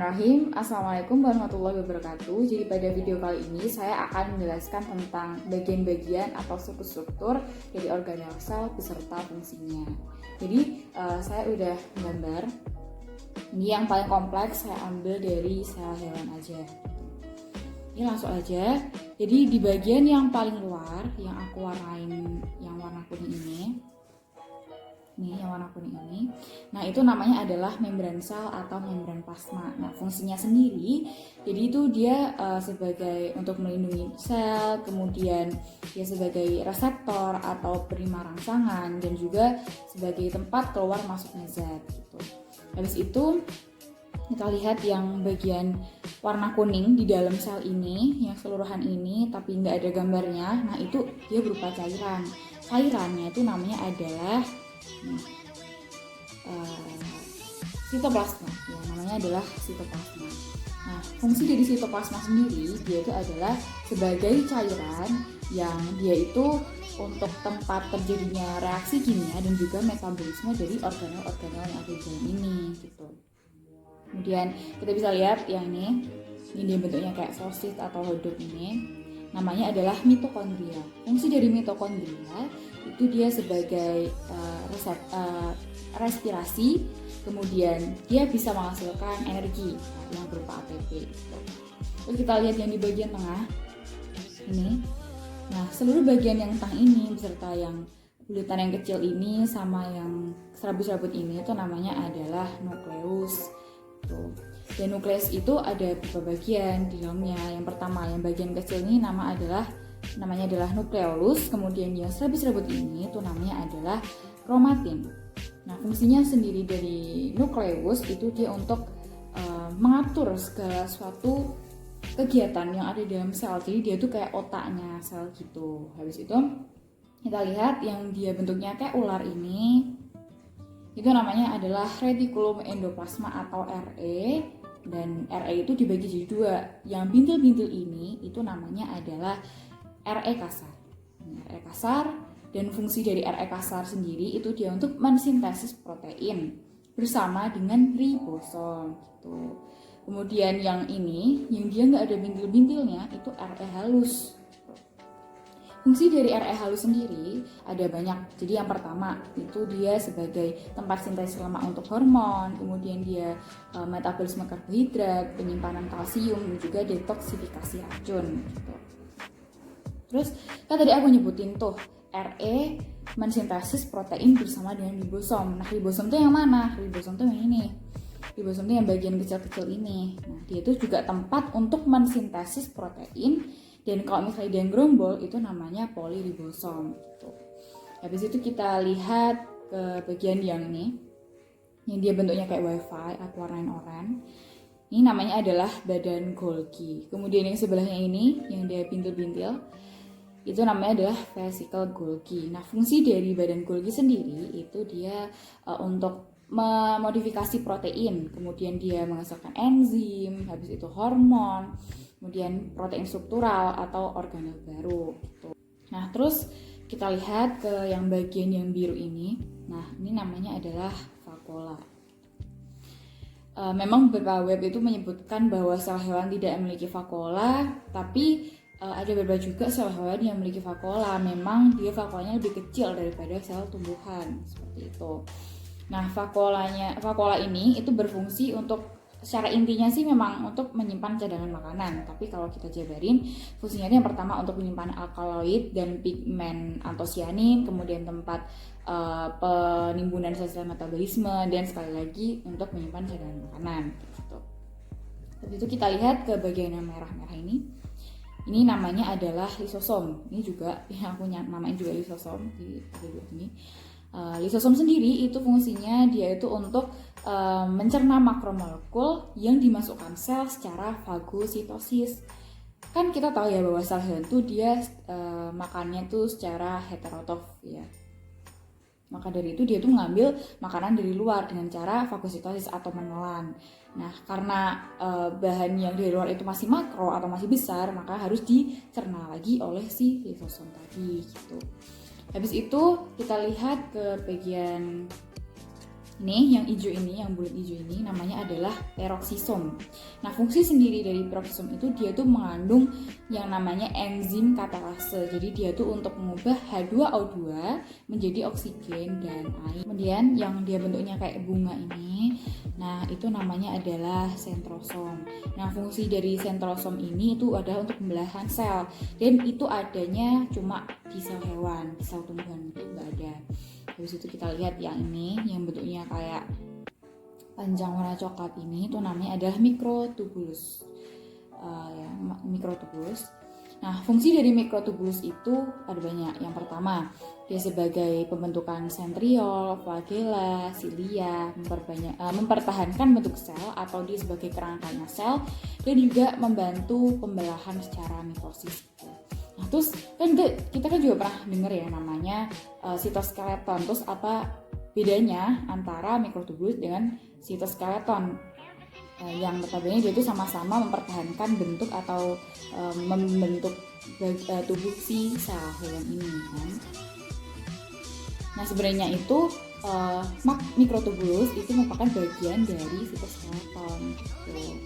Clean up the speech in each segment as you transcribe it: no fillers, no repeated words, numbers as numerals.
Bismillahirrahmanirrahim. Assalamualaikum warahmatullahi wabarakatuh. Jadi pada video kali ini saya akan menjelaskan tentang bagian-bagian atau struktur dari organel sel beserta fungsinya. Jadi saya udah menggambar. Ini yang paling kompleks saya ambil dari sel hewan aja. Ini langsung aja. Jadi di bagian yang paling luar yang aku warnain yang warna kuning ini. Nih yang warna kuning ini. Nah, itu namanya adalah membran sel atau membran plasma. Nah, fungsinya sendiri, jadi itu dia sebagai untuk melindungi sel, kemudian dia sebagai reseptor atau penerima rangsangan dan juga sebagai tempat keluar masuknya zat gitu. Habis itu kita lihat yang bagian warna kuning di dalam sel ini, yang keseluruhan ini tapi nggak ada gambarnya. Nah, itu dia berupa cairan. Cairannya itu namanya adalah sitoplasma, ya, namanya adalah sitoplasma. Nah, fungsi dari sitoplasma sendiri dia itu adalah sebagai cairan yang dia itu untuk tempat terjadinya reaksi kimia dan juga metabolisme dari organel-organel yang ada di dalam ini gitu. Kemudian kita bisa lihat yang ini dia bentuknya kayak sosis atau hotdog ini, namanya adalah mitokondria. Fungsi dari mitokondria itu dia sebagai respirasi, kemudian dia bisa menghasilkan energi yang berupa ATP. Terus kita lihat yang di bagian tengah ini. Nah, seluruh bagian yang tengah ini beserta yang bulatan yang kecil ini sama yang serabut-serabut ini itu namanya adalah nukleus. Tuh. Dan nukleus itu ada beberapa bagian di dalamnya. Yang pertama, yang bagian kecil ini namanya adalah nukleolus, kemudian yang serabut-serabut ini itu namanya adalah kromatin. Nah, fungsinya sendiri dari nukleus itu dia untuk mengatur segala suatu kegiatan yang ada di dalam sel. Jadi dia tuh kayak otaknya sel gitu. Habis itu kita lihat yang dia bentuknya kayak ular ini, itu namanya adalah retikulum endoplasma atau RE. Dan RE itu dibagi jadi dua. Yang bintil-bintil ini itu namanya adalah RE kasar. RE kasar, dan fungsi dari RE kasar sendiri itu dia untuk mensintesis protein bersama dengan ribosom gitu. Kemudian yang ini, yang dia nggak ada bintil-bintilnya itu RE halus. Fungsi dari RE halus sendiri ada banyak. Jadi yang pertama itu dia sebagai tempat sintesis lemak untuk hormon, kemudian dia metabolisme karbohidrat, penyimpanan kalsium, dan juga detoksifikasi racun gitu. Terus kan tadi aku nyebutin tuh RE mensintesis protein bersama dengan ribosom. Nah, ribosom tuh yang mana? Ribosom tuh yang ini. Ribosom tuh yang bagian kecil-kecil ini. Nah, dia itu juga tempat untuk mensintesis protein. Dan kalau misalnya dia gerombol itu namanya poliribosom gitu. Habis itu kita lihat ke bagian yang ini, yang dia bentuknya kayak wifi atau warna oranye. Ini namanya adalah badan Golgi. Kemudian yang sebelahnya ini, yang dia bintil-bintil, itu namanya adalah vesicle Golgi. Nah, fungsi dari badan Golgi sendiri itu dia untuk memodifikasi protein, kemudian dia menghasilkan enzim, habis itu hormon, kemudian protein struktural atau organel baru gitu. Nah, terus kita lihat ke yang bagian yang biru ini. Nah, ini namanya adalah vakuola. Memang beberapa web itu menyebutkan bahwa sel hewan tidak memiliki vakuola, tapi ada beberapa juga sel hewan yang memiliki vakuola. Memang dia vakuolanya lebih kecil daripada sel tumbuhan seperti itu. Nah, vakuola ini itu berfungsi untuk, secara intinya sih memang untuk menyimpan cadangan makanan. Tapi kalau kita jabarin, fungsinya yang pertama untuk menyimpan alkaloid dan pigmen antosianin, kemudian tempat penimbunan sel-sel metabolisme, dan sekali lagi untuk menyimpan cadangan makanan gitu. Habis itu kita lihat ke bagian yang merah-merah ini. Ini namanya adalah lisosom. Ini juga yang aku namain juga lisosom di video ini. Lisosom sendiri itu fungsinya dia itu untuk mencerna makromolekul yang dimasukkan sel secara fagositosis. Kan kita tahu ya bahwa sel hewan itu dia makannya tuh secara heterotrof ya. Maka dari itu dia tuh mengambil makanan dari luar dengan cara fagositosis atau menelan. Nah, karena bahan yang dari luar itu masih makro atau masih besar, maka harus dicerna lagi oleh si lisosom tadi gitu. Habis itu kita lihat ke bagian Ini yang hijau ini, yang bulat hijau ini namanya adalah peroksisom. Nah, fungsi sendiri dari peroksisom itu dia tuh mengandung yang namanya enzim katalase. Jadi dia tuh untuk mengubah H2O2 menjadi oksigen dan air. Kemudian yang dia bentuknya kayak bunga ini, nah itu namanya adalah sentrosom. Nah, fungsi dari sentrosom ini itu adalah untuk pembelahan sel, dan itu adanya cuma di sel hewan, di sel tumbuhan itu nggak ada. Habis itu kita lihat yang ini, yang bentuknya kayak panjang warna coklat ini, itu namanya adalah mikrotubulus. Mikrotubulus. Nah, fungsi dari mikrotubulus itu ada banyak. Yang pertama, dia sebagai pembentukan sentriol, flagella, silia, mempertahankan bentuk sel atau dia sebagai kerangkanya sel, dan juga membantu pembelahan secara mitosis. Nah, terus kan kita kan juga pernah dengar ya namanya sitoskeleton. Terus apa bedanya antara mikrotubulus dengan sitoskeleton? Yang notabene dia itu sama-sama mempertahankan bentuk atau membentuk tubuh si sel hewan ini kan. Nah, sebenarnya itu mikrotubulus itu merupakan bagian dari sitoskeleton gitu.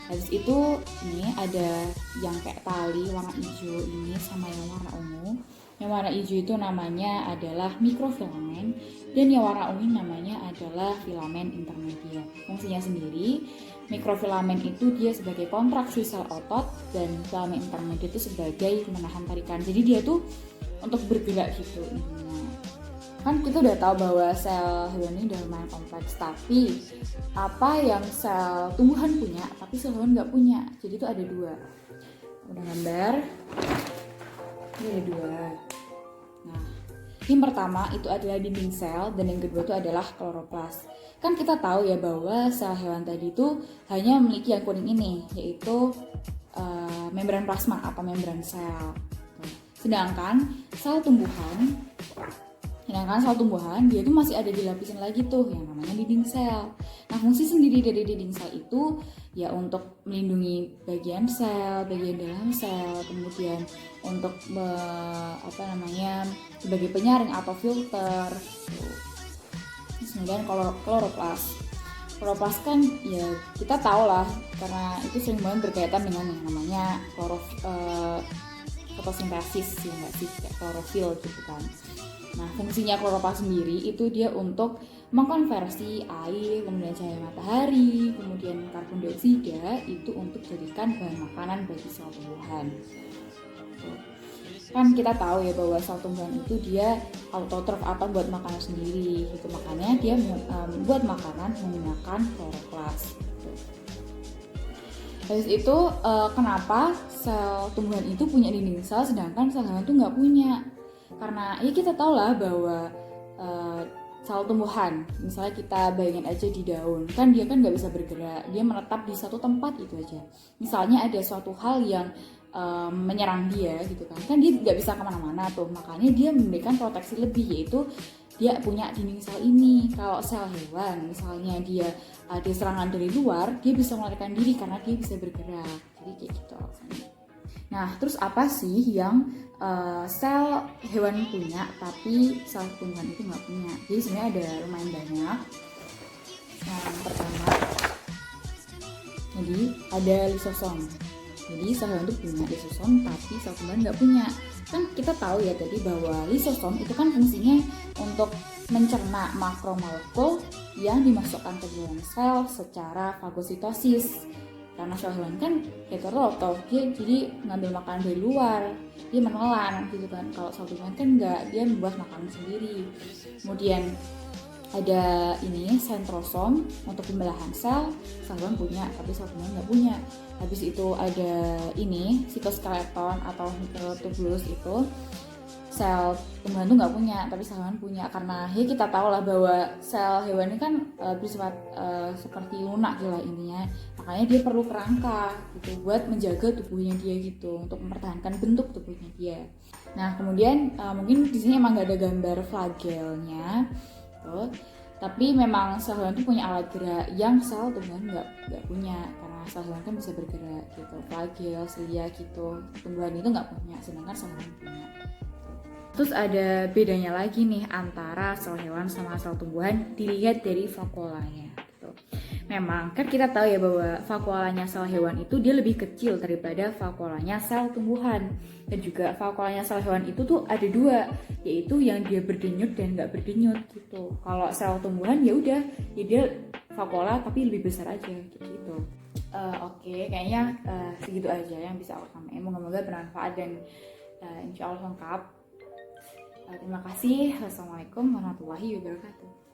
Habis itu ini ada yang kayak tali warna hijau ini sama yang warna ungu. Yang warna hijau itu namanya adalah mikrofilamen, dan yang warna ungu namanya adalah filamen intermediat. Fungsinya sendiri, mikrofilamen itu dia sebagai kontraksi sel otot, dan filamen intermediat itu sebagai menahan tarikan. Jadi dia tuh untuk bergerak gitu. Kan kita udah tahu bahwa sel hewan ini udah lumayan kompleks, tapi apa yang sel tumbuhan punya tapi sel hewan nggak punya. Jadi itu ada dua. Udah gambar, ini ada dua. Nah, yang pertama itu adalah dinding sel, dan yang kedua itu adalah kloroplas. Kan kita tahu ya bahwa sel hewan tadi itu hanya memiliki yang kuning ini, yaitu membran plasma atau membran sel. Sedangkan sel tumbuhan dia itu masih ada dilapisin lagi tuh yang namanya dinding sel. Nah, fungsi sendiri dari dinding sel itu ya untuk melindungi bagian sel, bagian dalam sel, kemudian untuk sebagai penyaring atau filter. Kemudian kloroplas. Kloroplas kan ya kita tahu lah, karena itu sering banget berkaitan dengan yang namanya fotosintesis ya nggak sih, kayak klorofil gitu kan. Nah, fungsinya kloroplas sendiri itu dia untuk mengkonversi air, kemudian cahaya matahari, kemudian karbon dioksida itu untuk jadikan bahan makanan bagi sel tumbuhan. Kan kita tahu ya bahwa sel tumbuhan itu dia autotrof atau buat makanan sendiri. Itu makanya dia membuat makanan menggunakan kloroplas. Habis itu kenapa sel tumbuhan itu punya dinding sel sedangkan sel hewan itu nggak punya? Karena ya kita tahu lah bahwa sel tumbuhan, misalnya kita bayangin aja di daun, kan dia kan nggak bisa bergerak, dia menetap di satu tempat itu aja. Misalnya ada suatu hal yang menyerang dia gitu kan dia nggak bisa kemana-mana tuh, makanya dia memberikan proteksi lebih, yaitu dia punya dinding sel ini. Kalau sel hewan misalnya dia ada serangan dari luar, dia bisa melarikan diri karena dia bisa bergerak, jadi kayak gitu. Nah, terus apa sih yang sel hewan punya tapi sel tumbuhan itu nggak punya? Jadi sebenarnya ada lumayan banyak. Nah, yang pertama, jadi ada lisosom. Jadi sel hewan itu punya lisosom tapi sel tumbuhan nggak punya. Kan kita tahu ya tadi bahwa lisosom itu kan fungsinya untuk mencerna makromolekul yang dimasukkan ke dalam sel secara fagositosis. Karena sel hewan kan heterotrof, dia jadi ngambil makanan dari luar, dia menelan gitu kan. Kalau sel tumbuhan kan enggak, dia membuat makanan sendiri. Kemudian ada ini sentrosom untuk pembelahan sel hewan punya tapi sel tumbuhan nggak punya. Habis itu ada ini sitoskeleton atau mikrotubulus, itu sel tumbuhan tuh nggak punya tapi sel hewan punya, karena ya kita tahu lah bahwa sel hewan ini kan bersifat seperti lunak gitu lah intinya, makanya dia perlu kerangka gitu buat menjaga tubuhnya dia gitu, untuk mempertahankan bentuk tubuhnya dia. Nah, kemudian mungkin di sini emang nggak ada gambar flagelnya tuh, tapi memang sel hewan itu punya alat gerak yang sel tumbuhan nggak punya, karena sel hewan kan bisa bergerak gitu, flagel, silia gitu, tumbuhan itu nggak punya, sedangkan sel hewan punya. Terus ada bedanya lagi nih antara sel hewan sama sel tumbuhan dilihat dari vakuolanya gitu. Memang kan kita tahu ya bahwa vakuolanya sel hewan itu dia lebih kecil daripada vakuolanya sel tumbuhan. Dan juga vakuolanya sel hewan itu tuh ada dua, yaitu yang dia berdenyut dan nggak berdenyut gitu. Kalau sel tumbuhan ya udah, ya dia vakuola tapi lebih besar aja gitu. Oke, kayaknya segitu aja yang bisa aku sampaikan. Moga-moga bermanfaat dan insya Allah lengkap. Terima kasih. Wassalamualaikum warahmatullahi wabarakatuh.